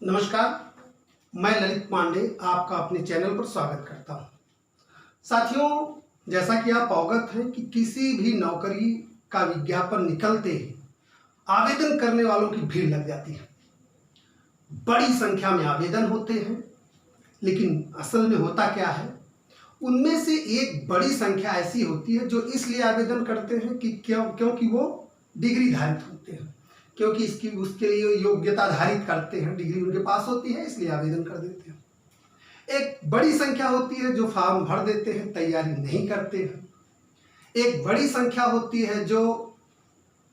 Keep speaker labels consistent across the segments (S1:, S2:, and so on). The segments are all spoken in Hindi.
S1: नमस्कार, मैं ललित पांडे आपका अपने चैनल पर स्वागत करता हूं। साथियों, जैसा कि आप अवगत हैं कि किसी भी नौकरी का विज्ञापन निकलते ही आवेदन करने वालों की भीड़ लग जाती है। बड़ी संख्या में आवेदन होते हैं, लेकिन असल में होता क्या है, उनमें से एक बड़ी संख्या ऐसी होती है जो इसलिए आवेदन करते हैं कि क्योंकि वो डिग्री धारित होते हैं, क्योंकि इसकी उसके लिए योग्यता धारित करते हैं, डिग्री उनके पास होती है इसलिए आवेदन कर देते हैं। एक बड़ी संख्या होती है जो फॉर्म भर देते हैं, तैयारी नहीं करते हैं। एक बड़ी संख्या होती है जो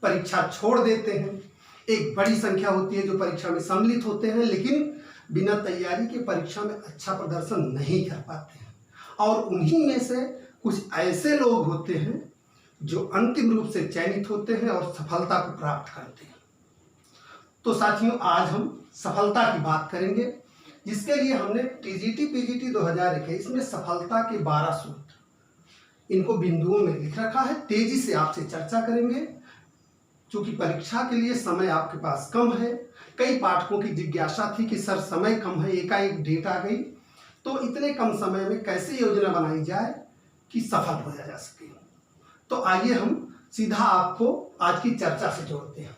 S1: परीक्षा छोड़ देते हैं। एक बड़ी संख्या होती है जो परीक्षा में सम्मिलित होते हैं लेकिन बिना तैयारी के परीक्षा में अच्छा प्रदर्शन नहीं कर पाते हैं। और उन्हीं में से कुछ ऐसे लोग होते हैं जो अंतिम रूप से चयनित होते हैं और सफलता को प्राप्त करते हैं। तो साथियों, आज हम सफलता की बात करेंगे, जिसके लिए हमने टीजीटी पीजीटी 2021 में सफलता के 12 सूत्र इनको बिंदुओं में लिख रखा है। तेजी से आपसे चर्चा करेंगे क्योंकि परीक्षा के लिए समय आपके पास कम है। कई पाठकों की जिज्ञासा थी कि सर समय कम है, एकाएक डेट आ गई, तो इतने कम समय में कैसे योजना बनाई जाए कि सफल हो जा सके। तो आइए हम सीधा आपको आज की चर्चा से जोड़ते हैं।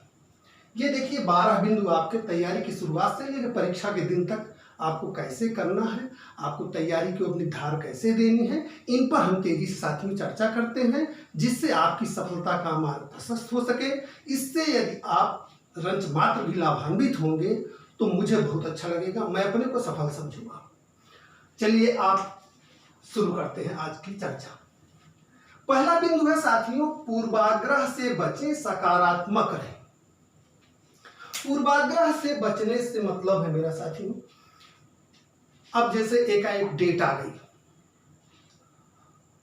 S1: ये देखिए 12 बिंदु आपके तैयारी की शुरुआत से लेकर परीक्षा के दिन तक आपको कैसे करना है, आपको तैयारी की अपनी धार कैसे देनी है, इन पर हम तेजी से साथ में चर्चा करते हैं, जिससे आपकी सफलता का मार्ग प्रशस्त हो सके। इससे यदि आप रंच मात्र भी लाभान्वित होंगे तो मुझे बहुत अच्छा लगेगा, मैं अपने को सफल समझूंगा। चलिए आप शुरू करते हैं आज की चर्चा। पहला बिंदु है साथियों, पूर्वाग्रह से बचें, सकारात्मक रहें। पूर्वाग्रह से बचने से मतलब है मेरा साथियों, अब जैसे एकाएक डेट आ गई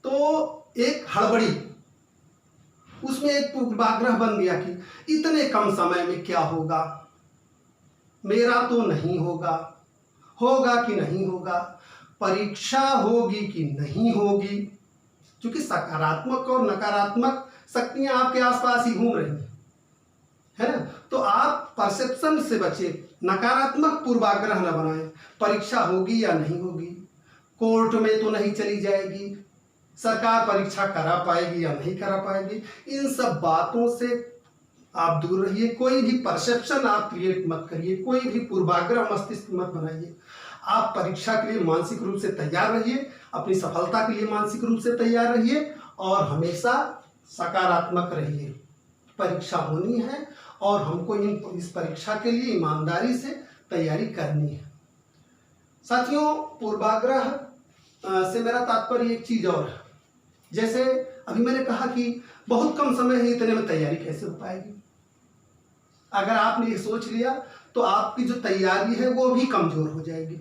S1: तो एक हड़बड़ी, उसमें एक पूर्वाग्रह बन गया कि इतने कम समय में क्या होगा, मेरा तो नहीं होगा, होगा कि नहीं होगा, परीक्षा होगी कि नहीं होगी। क्योंकि सकारात्मक और नकारात्मक शक्तियां आपके आसपास ही घूम रही है ना। तो आप परसेप्शन से बचे, नकारात्मक पूर्वाग्रह न बनाएं। परीक्षा होगी या नहीं होगी, कोर्ट में तो नहीं चली जाएगी, सरकार परीक्षा करा पाएगी या नहीं करा पाएगी, इन सब बातों से आप दूर रहिए। कोई भी परसेप्शन आप क्रिएट मत करिए, कोई भी पूर्वाग्रह मस्तिष्क मत बनाइए। आप परीक्षा के लिए मानसिक रूप से तैयार रहिए, अपनी सफलता के लिए मानसिक रूप से तैयार रहिए और हमेशा सकारात्मक रहिए। परीक्षा होनी है और हमको इस परीक्षा के लिए ईमानदारी से तैयारी करनी है। साथियों, पूर्वाग्रह से मेरा तात्पर्य एक चीज और है। जैसे अभी मैंने कहा कि बहुत कम समय है, इतने में तैयारी कैसे हो पाएगी। अगर आपने ये सोच लिया तो आपकी जो तैयारी है वो भी कमजोर हो जाएगी।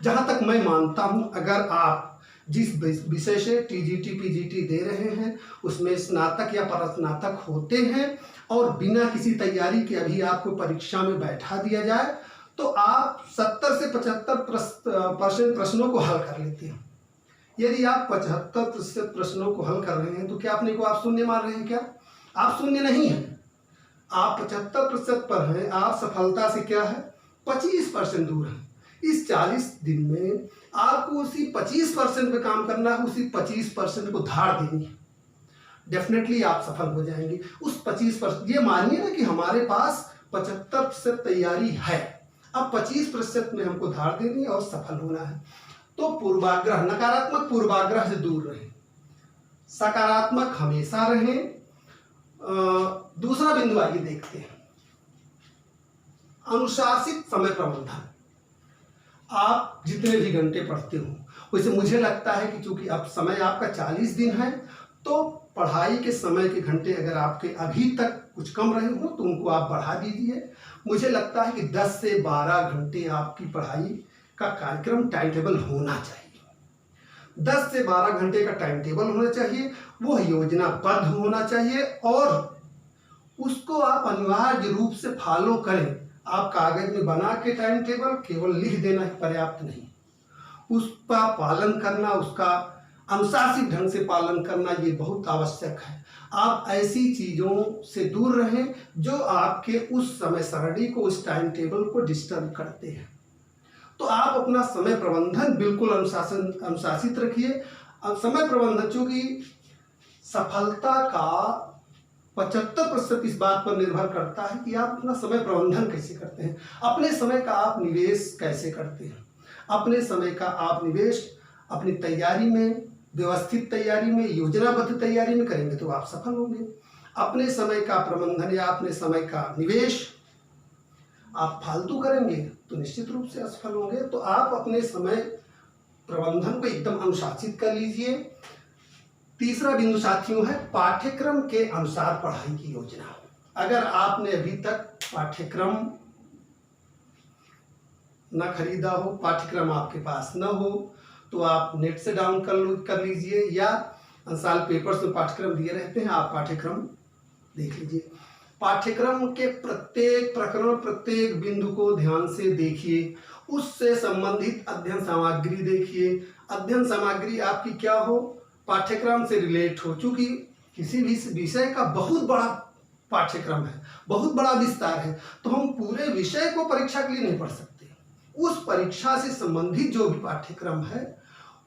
S1: जहां तक मैं मानता हूं, अगर आप जिस विषय से टीजीटी पीजीटी दे रहे हैं उसमें स्नातक या परास्नातक होते हैं और बिना किसी तैयारी के अभी आपको परीक्षा में बैठा दिया जाए तो आप 70 से 75% प्रश्नों को हल कर लेते हैं। यदि आप 75% प्रश्नों को हल कर रहे हैं तो क्या अपने को आप शून्य मान रहे हैं? क्या आप शून्य नहीं हैं, आप 75% पर हैं। आप सफलता से क्या है 25% दूर हैं। इस 40 दिन में आपको उसी 25% पे काम करना है, उसी 25% को धार देनी है। डेफिनेटली आप सफल हो जाएंगे। उस 25%, ये मानिए ना कि हमारे पास 75% तैयारी है, अब 25% में हमको धार देनी है और सफल होना है। तो पूर्वाग्रह, नकारात्मक पूर्वाग्रह से दूर रहें, सकारात्मक हमेशा रहें। दूसरा बिंदु आइए देखते हैं, अनुशासित समय प्रबंधन। आप जितने भी घंटे पढ़ते हो, वैसे मुझे लगता है कि चूंकि अब समय आपका 40 दिन है तो पढ़ाई के समय के घंटे अगर आपके अभी तक कुछ कम रहे हो तो उनको आप बढ़ा दीजिए। मुझे लगता है कि 10 से 12 घंटे आपकी पढ़ाई का कार्यक्रम टाइम टेबल होना चाहिए। 10 से 12 घंटे का टाइम टेबल होना चाहिए, वो योजनाबद्ध होना चाहिए और उसको आप अनिवार्य रूप से फॉलो करें। आप कागज में बना के टाइम टेबल केवल लिख देना ही पर्याप्त नहीं, उसका पालन करना, उसका अनुशासित ढंग से पालन करना ये बहुत आवश्यक है। आप ऐसी चीज़ों से दूर रहें जो आपके उस समय सारणी को, उस टाइम टेबल को डिस्टर्ब करते हैं। तो आप अपना समय प्रबंधन बिल्कुल अनुशासित रखिए। अब समय प्रबंधन, चूंकि सफलता का 75% इस बात पर निर्भर करता है कि आप अपना समय प्रबंधन कैसे करते हैं, अपने समय का आप निवेश कैसे करते हैं। अपने समय का आप निवेश अपनी तैयारी में, व्यवस्थित तैयारी में, योजनाबद्ध तैयारी में करेंगे तो आप सफल होंगे। अपने समय का प्रबंधन या अपने समय का निवेश आप फालतू करेंगे तो निश्चित रूप से असफल होंगे। तो आप अपने समय प्रबंधन को एकदम अनुशासित कर लीजिए। तीसरा बिंदु साथियों है पाठ्यक्रम के अनुसार पढ़ाई की योजना। अगर आपने अभी तक पाठ्यक्रम न खरीदा हो, पाठ्यक्रम आपके पास न हो, तो आप नेट से डाउन कर लीजिए, या अंसाल पेपर्स में पाठ्यक्रम दिए रहते हैं, आप पाठ्यक्रम देख लीजिए। पाठ्यक्रम के प्रत्येक प्रकरण, प्रत्येक बिंदु को ध्यान से देखिए, उससे संबंधित अध्ययन सामग्री देखिए। अध्ययन सामग्री आपकी क्या हो, पाठ्यक्रम से रिलेट हो। चूंकि किसी भी विषय का बहुत बड़ा पाठ्यक्रम है, बहुत बड़ा विस्तार है, तो हम पूरे विषय को परीक्षा के लिए नहीं पढ़ सकते। उस परीक्षा से संबंधित जो भी पाठ्यक्रम है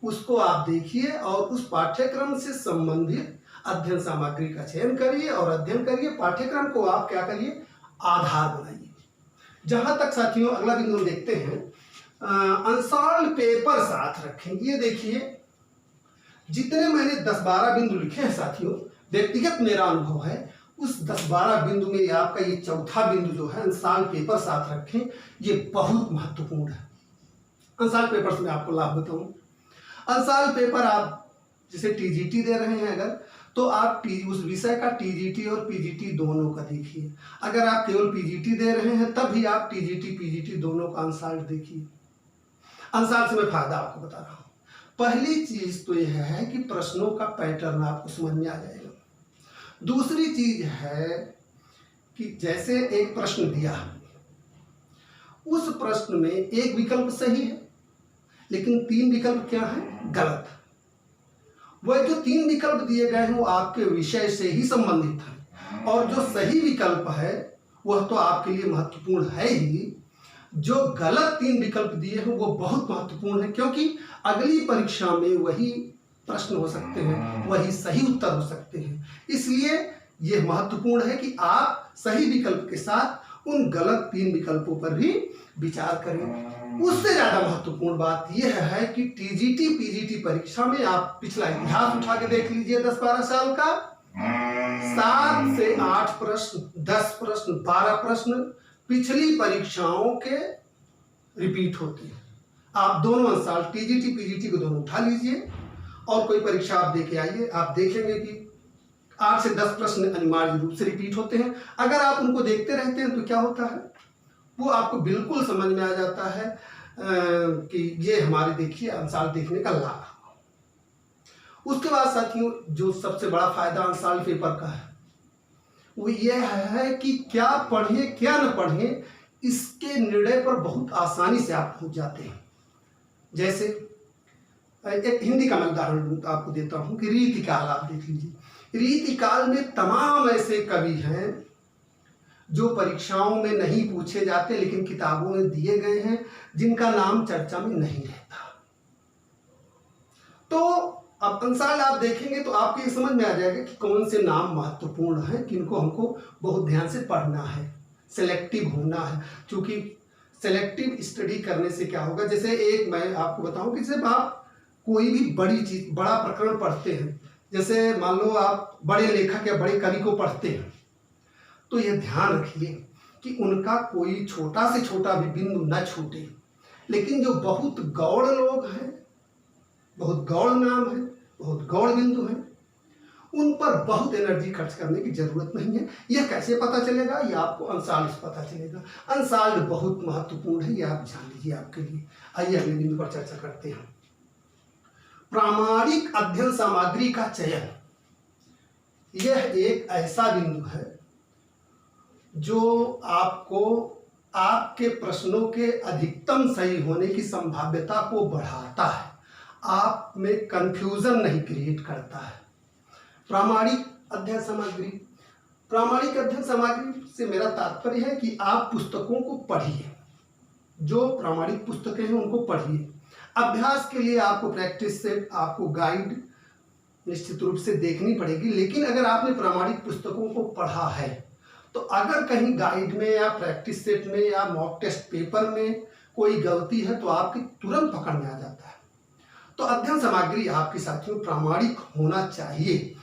S1: उसको आप देखिए और उस पाठ्यक्रम से संबंधित अध्ययन सामग्री का चयन करिए और अध्ययन करिए। पाठ्यक्रम को आप क्या करिए, आधार बनाइए। जहां तक साथियों अगला बिंदु देखते हैं, अंसाल पेपर साथ रखें। ये देखिए, जितने मैंने 10-12 बिंदु लिखे हैं साथियों, व्यक्तिगत मेरा अनुभव है, उस 10-12 बिंदु में आपका ये चौथा बिंदु जो है अंसाल पेपर साथ रखें, ये बहुत महत्वपूर्ण है। अंसाल पेपर से मैं आपको लाभ बताऊं। अंसाल पेपर आप जैसे टीजीटी दे रहे हैं अगर, तो आप उस विषय का टीजीटी और पीजीटी दोनों का देखिए। अगर आप केवल पीजीटी दे रहे हैं तब भी आप टीजीटी पीजीटी दोनों का अंसाल देखिए। अंसाल से मैं फायदा आपको बता रहा हूँ। पहली चीज तो यह है कि प्रश्नों का पैटर्न आपको समझ में आ जाएगा। दूसरी चीज है कि जैसे एक प्रश्न दिया, उस प्रश्न में एक विकल्प सही है लेकिन 3 विकल्प क्या है, गलत। वह जो 3 विकल्प दिए गए हैं वो आपके विषय से ही संबंधित है, और जो सही विकल्प है वह तो आपके लिए महत्वपूर्ण है ही। जो गलत 3 विकल्प दिए हैं वो बहुत महत्वपूर्ण है, क्योंकि अगली परीक्षा में वही प्रश्न हो सकते हैं, वही सही उत्तर हो सकते हैं। इसलिए यह महत्वपूर्ण है कि आप सही विकल्प के साथ उन गलत 3 विकल्पों पर भी विचार करें। उससे ज्यादा महत्वपूर्ण बात यह है कि टीजीटी पीजीटी परीक्षा में आप पिछला इतिहास उठा के देख लीजिए 10-12 साल का, 7 से 8 प्रश्न, 10 प्रश्न, 12 प्रश्न पिछली परीक्षाओं के रिपीट होते हैं। आप दोनों अंसाल टीजीटी पीजीटी को दोनों उठा लीजिए और कोई परीक्षा आप दे के आइए, आप देखेंगे कि 8 से 10 प्रश्न अनिवार्य रूप से रिपीट होते हैं। अगर आप उनको देखते रहते हैं तो क्या होता है, वो आपको बिल्कुल समझ में आ जाता है कि ये हमारे देखिए अंसाल देखने का लाभ। उसके बाद साथियों जो सबसे बड़ा फायदा अंसाल पेपर का है वो ये है कि क्या पढ़ें क्या न पढ़ें, इसके निर्णय पर बहुत आसानी से आप पहुंच जाते हैं। जैसे एक हिंदी का मैं उदाहरण आपको देता हूं कि रीतिकाल आप देख लीजिए। रीतिकाल में तमाम ऐसे कवि हैं जो परीक्षाओं में नहीं पूछे जाते लेकिन किताबों में दिए गए हैं, जिनका नाम चर्चा में नहीं रहता। तो अब अंसाल आप देखेंगे तो आपको ये समझ में आ जाएगा कि कौन से नाम महत्वपूर्ण हैं, किनको हमको बहुत ध्यान से पढ़ना है, सेलेक्टिव होना है। क्योंकि सेलेक्टिव स्टडी करने से क्या होगा, जैसे एक मैं आपको बताऊं कि जब आप कोई भी बड़ी चीज, बड़ा प्रकरण पढ़ते हैं, जैसे मान लो आप बड़े लेखक या बड़े कवि को पढ़ते हैं, तो यह ध्यान रखिए कि उनका कोई छोटा से छोटा भी बिंदु न छूटे। लेकिन जो बहुत गौड़ लोग हैं, बहुत गौड़ नाम है, बहुत गौड़ बिंदु हैं, उन पर बहुत एनर्जी खर्च करने की जरूरत नहीं है। यह कैसे पता चलेगा, यह आपको अंसाल से पता चलेगा। अंसाल बहुत महत्वपूर्ण है, यह आप जान लीजिए आपके लिए। आइए अगले बिंदु पर चर्चा करते हैं। प्रामाणिक अध्ययन सामग्री का चयन, यह एक ऐसा बिंदु है जो आपको आपके प्रश्नों के अधिकतम सही होने की संभाव्यता को बढ़ाता है, आप में कंफ्यूजन नहीं क्रिएट करता है। प्रामाणिक अध्ययन सामग्री। प्रामाणिक अध्ययन सामग्री से मेरा तात्पर्य है कि आप पुस्तकों को पढ़िए, जो प्रामाणिक पुस्तकें हैं उनको पढ़िए। अभ्यास के लिए आपको प्रैक्टिस सेट, आपको गाइड निश्चित रूप से देखनी पड़ेगी, लेकिन अगर आपने प्रामाणिक पुस्तकों को पढ़ा है तो अगर कहीं गाइड में या प्रैक्टिस सेट में या मॉक टेस्ट पेपर में कोई गलती है तो आपकी तुरंत पकड़ में आ जाता है। तो अध्ययन सामग्री आपकी साथियों प्रामाणिक होना चाहिए।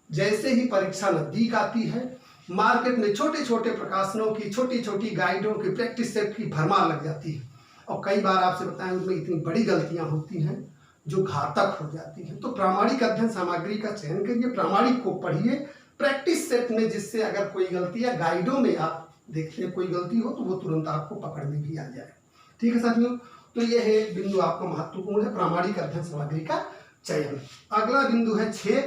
S1: जैसे ही परीक्षा नजदीक आती है, मार्केट में छोटे छोटे प्रकाशनों की, छोटी छोटी गाइडों की, प्रैक्टिस सेट की भरमार लग जाती है और कई बार आपसे बताएं उसमें इतनी बड़ी गलतियां होती हैं जो घातक हो जाती हैं। तो प्रामाणिक अध्ययन सामग्री का चयन करिए, प्रामाणिक को पढ़िए, प्रैक्टिस सेट में, जिससे अगर कोई गलती या गाइडों में आप देखते हैं कोई गलती हो तो वो तुरंत आपको पकड़ में भी आ जाए। ठीक है साथियों, तो ये है बिंदु आपका महत्वपूर्ण है, प्रामाणिक अध्ययन सामग्री का चयन। अगला बिंदु है 6,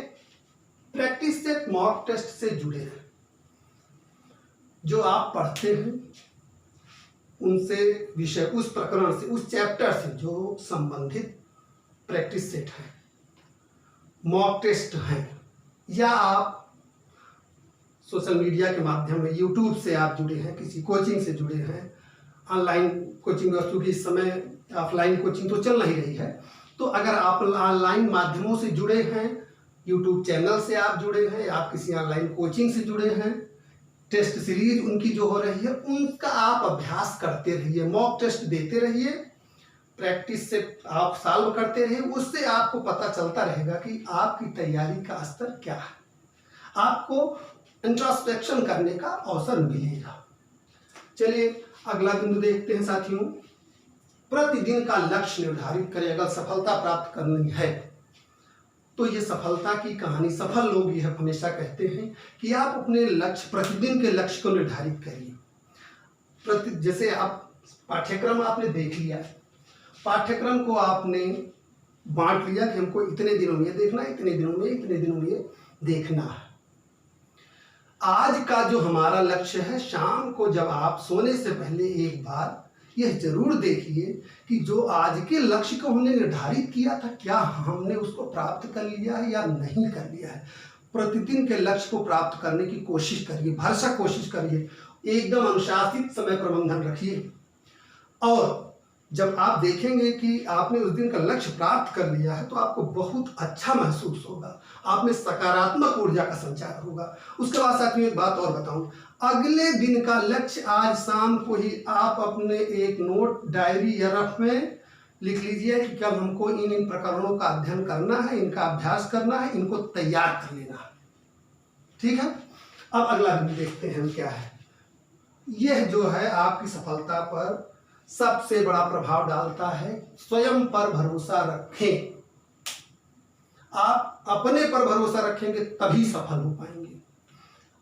S1: प्रैक्टिस सेट मॉक टेस्ट से जुड़े हैं। जो आप पढ़ते हैं उनसे विषय, उस प्रकरण से, उस चैप्टर से जो संबंधित प्रैक्टिस सेट है, मॉक टेस्ट हैं, या आप सोशल मीडिया के माध्यम में यूट्यूब से आप जुड़े हैं, किसी कोचिंग से जुड़े हैं, ऑनलाइन कोचिंग, वस्तु की इस समय ऑफलाइन कोचिंग तो चल नहीं रही है, तो अगर आप ऑनलाइन माध्यमों से जुड़े हैं, यूट्यूब चैनल से आप जुड़े हैं, या आप किसी ऑनलाइन कोचिंग से जुड़े हैं, टेस्ट सीरीज उनकी जो हो रही है उनका आप अभ्यास करते रहिए, मॉक टेस्ट देते रहिए, प्रैक्टिस से आप सॉल्व करते रहिए। उससे आपको पता चलता रहेगा कि आपकी तैयारी का स्तर क्या है, आपको इंट्रोस्पेक्शन करने का अवसर मिलेगा। चलिए अगला बिंदु देखते हैं साथियों, प्रतिदिन का लक्ष्य निर्धारित करें। अगर सफलता प्राप्त करनी है तो ये सफलता की कहानी, सफल लोग यह हमेशा कहते हैं कि आप अपने लक्ष्य, प्रतिदिन के लक्ष्य को निर्धारित करिए। जैसे आप पाठ्यक्रम आपने देख लिया, पाठ्यक्रम को आपने बांट लिया कि हमको इतने दिनों में देखना है, इतने दिनों में, इतने दिनों में देखना है। आज का जो हमारा लक्ष्य है, शाम को जब आप सोने से पहले एक बार यह जरूर देखिए कि जो आज के लक्ष्य को हमने निर्धारित किया था, क्या हमने उसको प्राप्त कर लिया है या नहीं कर लिया है। प्रतिदिन के लक्ष्य को प्राप्त करने की कोशिश करिए, भरसक कोशिश करिए, एकदम अनुशासित समय प्रबंधन रखिए। और जब आप देखेंगे कि आपने उस दिन का लक्ष्य प्राप्त कर लिया है तो आपको बहुत अच्छा महसूस होगा, आप में सकारात्मक ऊर्जा का संचार होगा। उसके बाद साथ में एक बात और बताऊं, अगले दिन का लक्ष्य आज शाम को ही आप अपने एक नोट, डायरी या रफ में लिख लीजिए कि कब हमको इन प्रकरणों का अध्ययन करना है, इनका अभ्यास करना है, इनको तैयार कर लेना है। ठीक है, अब अगला बिंदु देखते हैं क्या है। यह जो है आपकी सफलता पर सबसे बड़ा प्रभाव डालता है। स्वयं पर भरोसा रखें। आप अपने पर भरोसा रखेंगे तभी सफल हो पाएंगे।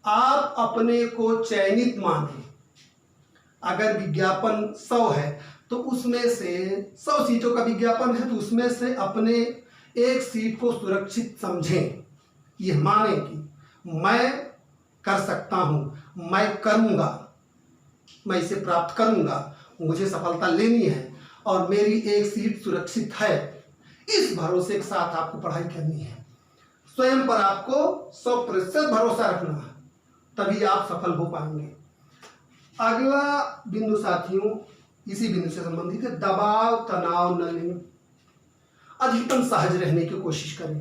S1: आप अपने को चयनित मानें। अगर विज्ञापन 100 है तो उसमें से 100 सीटों का विज्ञापन है तो उसमें से अपने एक सीट को सुरक्षित समझें। यह माने कि मैं कर सकता हूं, मैं करूंगा, मैं इसे प्राप्त करूंगा, मुझे सफलता लेनी है और मेरी एक सीट सुरक्षित है। इस भरोसे के साथ आपको पढ़ाई करनी है। स्वयं पर आपको 100% भरोसा रखना है, तभी आप सफल हो पाएंगे। अगला बिंदु साथियों इसी बिंदु से संबंधित है, दबाव तनाव न लें। अधिकतम सहज रहने की कोशिश करें।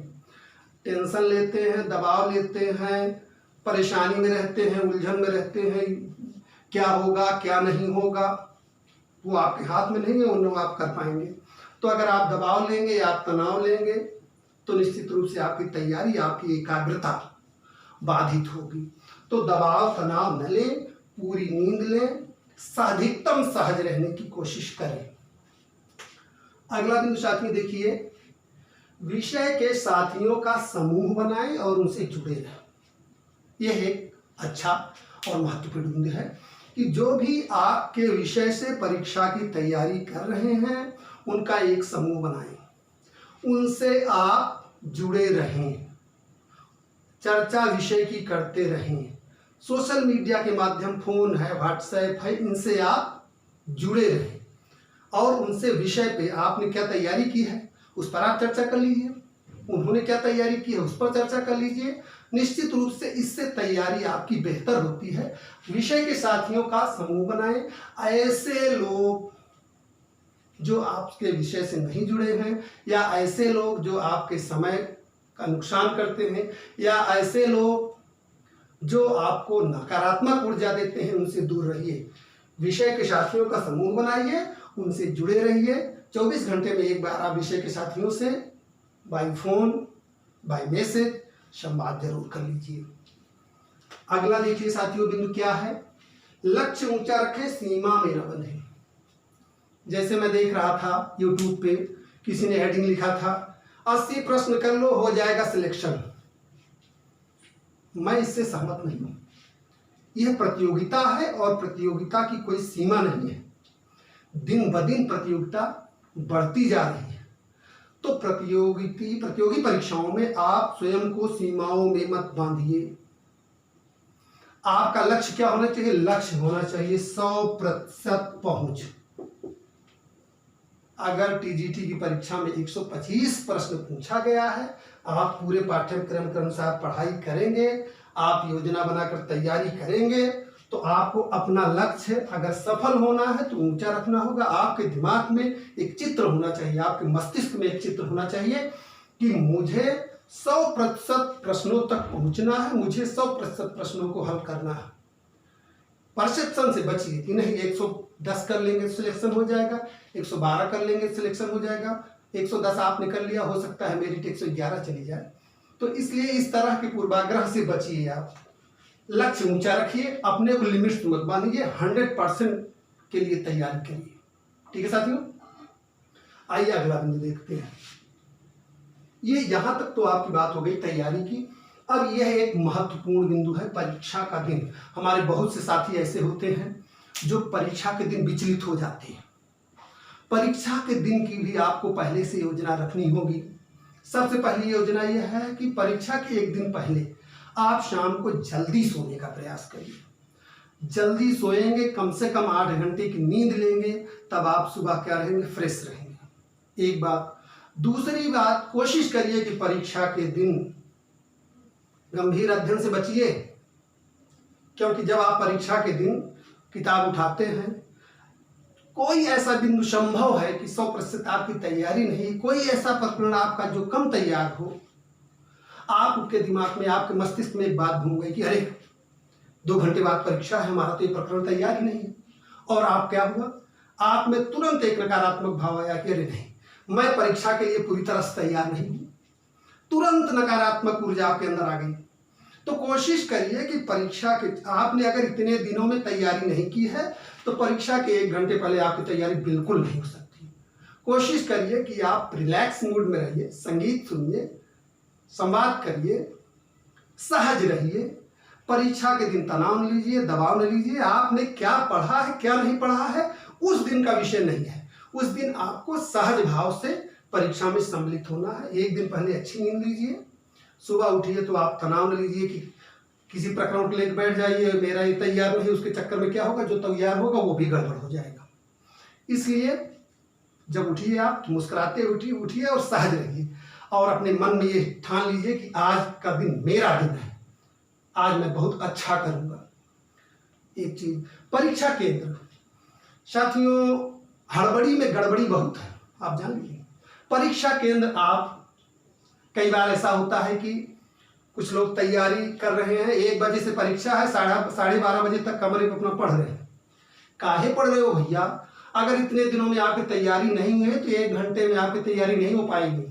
S1: टेंशन लेते हैं, दबाव लेते हैं, परेशानी में रहते हैं, उलझन में रहते हैं, क्या होगा क्या नहीं होगा वो आपके हाथ में नहीं है, वो आप कर पाएंगे। तो अगर आप दबाव लेंगे या आप तनाव लेंगे तो निश्चित रूप से आपकी तैयारी, आपकी एकाग्रता बाधित होगी। तो दबाव तनाव न लें, पूरी नींद लें, अधिकतम सहज रहने की कोशिश करें। अगला बिंदु साथियों देखिए, विषय के साथियों का समूह बनाएं और उनसे जुड़े रहें। यह एक अच्छा और महत्वपूर्ण बिंदु है कि जो भी आपके विषय से परीक्षा की तैयारी कर रहे हैं उनका एक समूह बनाएं, उनसे आप जुड़े रहें, चर्चा विषय की करते रहें। सोशल मीडिया के माध्यम, फोन है, व्हाट्सएप है, इनसे आप जुड़े रहें और उनसे विषय पे आपने क्या तैयारी की है उस पर आप चर्चा कर लीजिए। उन्होंने क्या तैयारी की है उस पर चर्चा कर लीजिए। निश्चित रूप से इससे तैयारी आपकी बेहतर होती है। विषय के साथियों का समूह बनाएं। ऐसे लोग जो आपके विषय से नहीं जुड़े हैं, या ऐसे लोग जो आपके समय का नुकसान करते हैं, या ऐसे लोग जो आपको नकारात्मक ऊर्जा देते हैं, उनसे दूर रहिए। विषय के साथियों का समूह बनाइए, उनसे जुड़े रहिए। 24 घंटे में एक बार आप विषय के साथियों से बाय फोन, बाय मैसेज संवाद जरूर कर लीजिए। अगला देखिए साथियों, बिंदु क्या है? लक्ष्य ऊंचा रखें, सीमा में न बंधे। जैसे मैं देख रहा था यूट्यूब पे, किसी ने हेडिंग लिखा था 80 प्रश्न कर लो हो जाएगा सिलेक्शन। मैं इससे सहमत नहीं हूं। यह प्रतियोगिता है और प्रतियोगिता की कोई सीमा नहीं है। दिन ब दिन प्रतियोगिता बढ़ती जा रही है। तो प्रतियोगी परीक्षाओं में आप स्वयं को सीमाओं में मत बांधिए। आपका लक्ष्य क्या होना चाहिए? लक्ष्य होना चाहिए 100% पहुंच। अगर टीजीटी की परीक्षा में 125 प्रश्न पूछा गया है, आप पूरे पाठ्यक्रम के अनुसार पढ़ाई करेंगे, आप योजना बनाकर तैयारी करेंगे, तो आपको अपना लक्ष्य अगर सफल होना है तो ऊंचा रखना होगा। आपके दिमाग में एक चित्र होना चाहिए, आपके मस्तिष्क में एक चित्र होना चाहिए कि मुझे 100% प्रश्नों तक पहुंचना है, मुझे 100% प्रश्नों को हल करना है। परसेप्शन से बचिए कि नहीं 110 कर लेंगे सिलेक्शन हो जाएगा, 112 कर लेंगे सिलेक्शन हो जाएगा, 110 आपने कर लिया, हो सकता है मेरिट 111 चली जाए। तो इसलिए इस तरह के पूर्वाग्रह से बचिए। आप लक्ष्य ऊंचा रखिए, अपने को लिमिट्स मत बांधिए, 100% के लिए तैयारी करिए। ठीक है साथियों, आइए अगला बिंदु देखते हैं। ये यहां तक तो आपकी बात हो गई तैयारी की। अब यह एक महत्वपूर्ण बिंदु है, परीक्षा का दिन। हमारे बहुत से साथी ऐसे होते हैं जो परीक्षा के दिन विचलित हो जाते हैं। परीक्षा के दिन की भी आपको पहले से योजना रखनी होगी। सबसे पहली योजना यह है कि परीक्षा के एक दिन पहले आप शाम को जल्दी सोने का प्रयास करिए। जल्दी सोएंगे, कम से कम 8 घंटे की नींद लेंगे, तब आप सुबह क्या रहेंगे? फ्रेश रहेंगे। एक बात। दूसरी बात, कोशिश करिए कि परीक्षा के दिन गंभीर अध्ययन से बचिए, क्योंकि जब आप परीक्षा के दिन किताब उठाते हैं, कोई ऐसा बिंदु संभव है कि 100% आपकी तैयारी नहीं, कोई ऐसा प्रकरण आपका जो कम तैयार हो, आपके दिमाग में, आपके मस्तिष्क में एक बात घूम गई कि अरे 2 घंटे बाद परीक्षा है, हमारा तो ये प्रकरण तैयार ही नहीं है। और आप क्या हुआ? आप में तुरंत एक नकारात्मक भाव आया कि अरे नहीं, मैं परीक्षा के लिए पूरी तरह से तैयार नहीं हूं। तुरंत नकारात्मक ऊर्जा आपके अंदर आ गई। तो कोशिश करिए कि परीक्षा के, आपने अगर इतने दिनों में तैयारी नहीं की है तो परीक्षा के 1 घंटे पहले आपकी तैयारी बिल्कुल नहीं हो सकती। कोशिश करिए कि आप रिलैक्स मूड में रहिए, संगीत सुनिए, संवाद करिए, सहज रहिए। परीक्षा के दिन तनाव न लीजिए, दबाव न लीजिए। आपने क्या पढ़ा है, क्या नहीं पढ़ा है, उस दिन का विषय नहीं है। उस दिन आपको सहज भाव से परीक्षा में सम्मिलित होना है। एक दिन पहले अच्छी नींद लीजिए, सुबह उठिए तो आप तनाव न लीजिए कि किसी प्रकरण को लेकर बैठ जाइए, मेरा ये तैयार नहीं, उसके चक्कर में क्या होगा, जो तैयार होगा वो भी गड़बड़ हो जाएगा। इसलिए जब उठिए आप तो मुस्कुराते उठिए और सहज रहिए, और अपने मन में ये ठान लीजिए कि आज का दिन मेरा दिन है, आज मैं बहुत अच्छा करूंगा। एक चीज, परीक्षा केंद्र साथियों, हड़बड़ी में गड़बड़ी बहुत है, आप जान लीजिए। परीक्षा केंद्र, आप कई बार ऐसा होता है कि कुछ लोग तैयारी कर रहे हैं, 1 बजे से परीक्षा है, 12:30 बजे तक कमरे पर अपना पढ़ रहे हैं। काहे पढ़ रहे हो भैया? अगर इतने दिनों में आपकी तैयारी नहीं हुई है तो 1 घंटे में आपकी तैयारी नहीं हो पाएगी।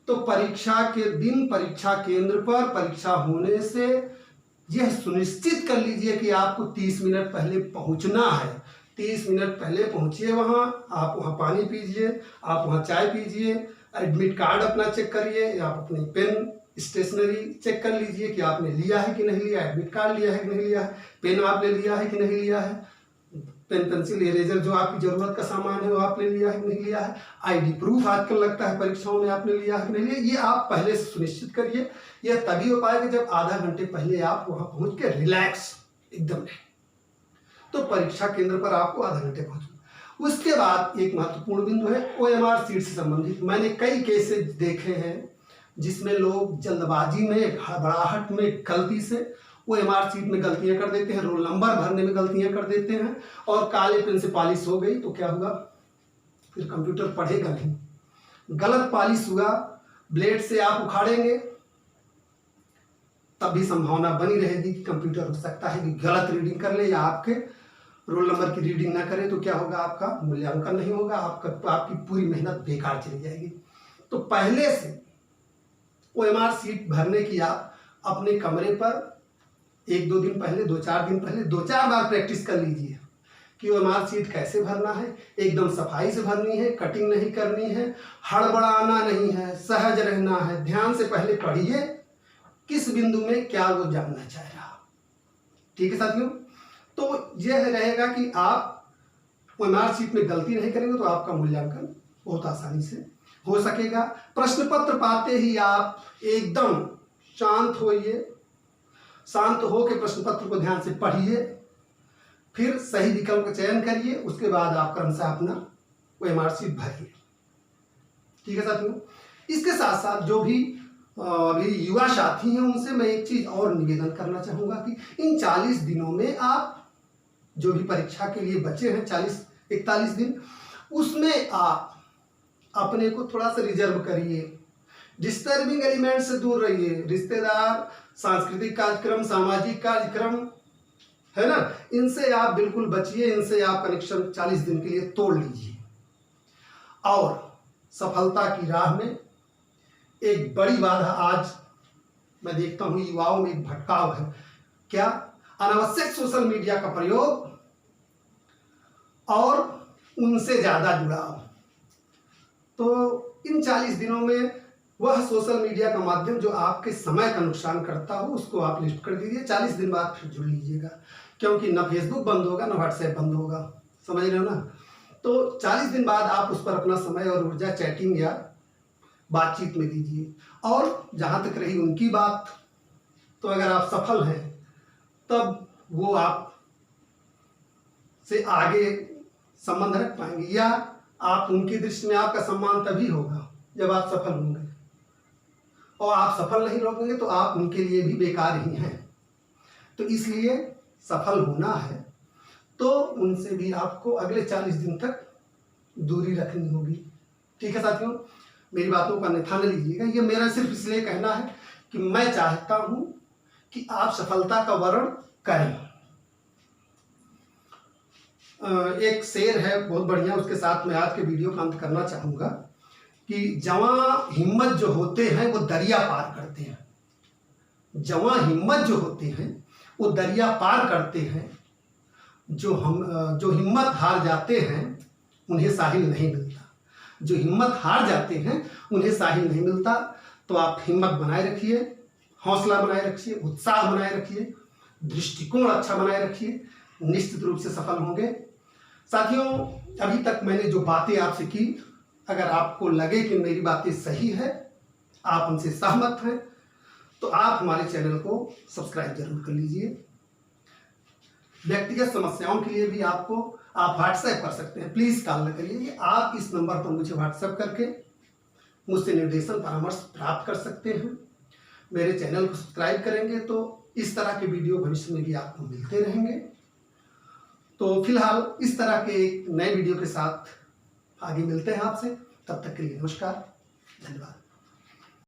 S1: तो परीक्षा के दिन परीक्षा केंद्र पर परीक्षा होने से यह सुनिश्चित कर लीजिए कि आपको 30 मिनट पहले पहुंचना है। 30 मिनट पहले पहुंचिए वहां, आप वहां पानी पीजिए, आप वहां चाय पीजिए, एडमिट कार्ड अपना चेक करिए, आप अपनी पेन स्टेशनरी चेक कर लीजिए कि आपने लिया है कि नहीं लिया, एडमिट कार्ड लिया है कि नहीं लिया है, पेन आपने लिया है कि नहीं लिया है, पेन पेंसिल इरेजर जो आपकी जरूरत का सामान है वो आपने लिया है कि नहीं लिया है, आईडी प्रूफ आजकल लगता है परीक्षाओं में, आपने लिया है कि नहीं लिया। ये आप पहले से सुनिश्चित करिए। यह तभी हो पाएगा जब आधा घंटे पहले आप वहां पहुंच के रिलैक्स एकदम रहें। तो परीक्षा केंद्र पर आपको आधा घंटे पहुंचना, उसके बाद एक महत्वपूर्ण बिंदु है OMR शीट से संबंधित। मैंने कई केसेस देखे हैं जिसमें लोग जल्दबाजी में, घबराहट में, गलती से OMR शीट में गलतियां कर देते हैं, रोल नंबर भरने में गलतियां कर देते हैं और काले पेन से पॉलिश हो गई तो क्या होगा, फिर कंप्यूटर पढ़ेगा नहीं। गलत पॉलिश हुआ, ब्लेड से आप उखाड़ेंगे तब भी संभावना बनी रहेगी कि कंप्यूटर हो सकता है कि गलत रीडिंग कर ले या आपके रोल नंबर की रीडिंग ना करे, तो क्या होगा, आपका मूल्यांकन नहीं होगा, आपकी पूरी मेहनत बेकार चली जाएगी। तो पहले से OMR शीट भरने की आप अपने कमरे पर 1-2 दिन पहले, 2-4 दिन पहले 2-4 बार प्रैक्टिस कर लीजिए कि OMR शीट कैसे भरना है। एकदम सफाई से भरनी है, कटिंग नहीं करनी है, हड़बड़ाना नहीं है, सहज रहना है। ध्यान से पहले पढ़िए किस बिंदु में क्या वो जानना चाह रहा। ठीक है साथियों, तो यह रहेगा कि आप OMR शीट में गलती नहीं करेंगे तो आपका मूल्यांकन बहुत आसानी से हो सकेगा। प्रश्न पत्र पाते ही आप एकदम शांत होइए, शांत हो के प्रश्न पत्र को ध्यान से पढ़िए, फिर सही विकल्प का चयन करिए, उसके बाद आप क्रमशः अपना OMR शीट भरिए। ठीक है साथियों, इसके साथ साथ जो भी अभी युवा साथी हैं उनसे मैं एक चीज और निवेदन करना चाहूंगा कि इन 40 दिनों में आप जो भी परीक्षा के लिए बचे हैं 40-41 दिन, उसमें आप अपने को थोड़ा सा रिजर्व करिए, डिस्टर्बिंग एलिमेंट से दूर रहिए। रिश्तेदार, सांस्कृतिक कार्यक्रम, सामाजिक कार्यक्रम, है ना, इनसे आप बिल्कुल बचिए, इनसे आप कनेक्शन 40 दिन के लिए तोड़ लीजिए। और सफलता की राह में एक बड़ी बाधा आज मैं देखता हूं युवाओं में एक भटकाव है। क्या? अनावश्यक सोशल मीडिया का प्रयोग और उनसे ज्यादा जुड़ाव। तो इन 40 दिनों में वह सोशल मीडिया का माध्यम जो आपके समय का नुकसान करता हो उसको आप लिस्ट कर दीजिए। 40 दिन बाद फिर जुड़ लीजिएगा, क्योंकि ना फेसबुक बंद होगा ना व्हाट्सएप बंद होगा, समझ रहे हो ना। तो 40 दिन बाद आप उस पर अपना समय और ऊर्जा चैटिंग या बातचीत में दीजिए। और जहाँ तक रही उनकी बात, तो अगर आप सफल हैं तब वो आप से आगे संबंध रख पाएंगे, या आप उनकी दृष्टि में आपका सम्मान तभी होगा जब आप सफल होंगे, और आप सफल नहीं होंगे तो आप उनके लिए भी बेकार ही हैं। तो इसलिए सफल होना है तो उनसे भी आपको अगले 40 दिन तक दूरी रखनी होगी। ठीक है साथियों, मेरी बातों का अन्यथा न लीजिएगा। ये मेरा सिर्फ इसलिए कहना है कि मैं चाहता हूं कि आप सफलता का वर्णन करें। एक शेर है बहुत बढ़िया, उसके साथ मैं आज के वीडियो का अंत करना चाहूंगा कि जवां हिम्मत जो होते हैं वो दरिया पार करते हैं। जवां हिम्मत जो होते हैं वो दरिया पार करते हैं। जो हिम्मत हार जाते हैं उन्हें साहिल नहीं मिलता। जो हिम्मत हार जाते हैं उन्हें साहिल नहीं मिलता। तो आप हिम्मत बनाए रखिए, हौसला बनाए रखिए, उत्साह बनाए रखिए, दृष्टिकोण अच्छा बनाए रखिए, निश्चित रूप से सफल होंगे। साथियों, अभी तक मैंने जो बातें आपसे की, अगर आपको लगे कि मेरी बातें सही है, आप उनसे सहमत हैं, तो आप हमारे चैनल को सब्सक्राइब जरूर कर लीजिए। व्यक्तिगत समस्याओं के लिए भी आप व्हाट्सएप कर सकते हैं, प्लीज कॉल न करिए। आप इस नंबर पर मुझे व्हाट्सएप करके मुझसे निर्देशन परामर्श प्राप्त कर सकते हैं। मेरे चैनल को सब्सक्राइब करेंगे तो इस तरह के वीडियो भविष्य में भी आपको मिलते रहेंगे। तो फिलहाल इस तरह के एक नए वीडियो के साथ आगे मिलते हैं आपसे। तब तक के लिए नमस्कार, धन्यवाद।